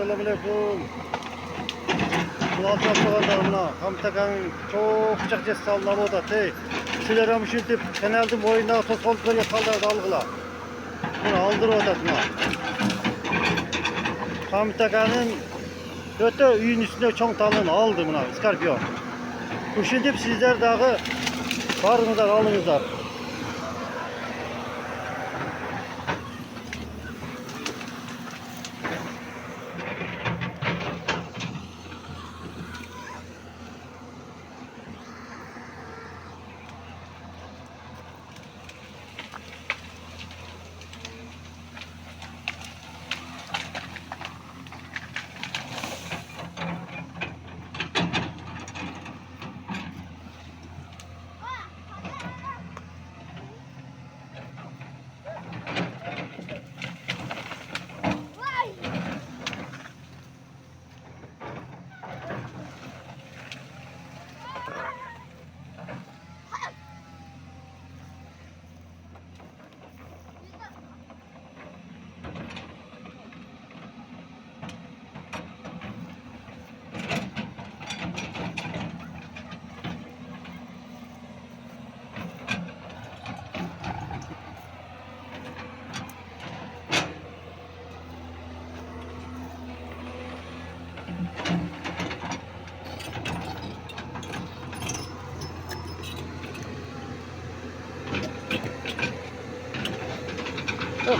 Selamünaleyküm. Bu alt yaptıklarına Kamtakan'ın çok bıçak cesi sallam o da tey. Sizlere müşüldüp keneldim boyunda tosolukları yakaldı algıla. Bunu aldır odasına. Kamtakan'ın öte üyün üstünde çoğun talını aldı buna Scorpio. Müşüldüp sizler dağı varınızlar alınızlar.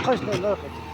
Kaç tane daha kaç.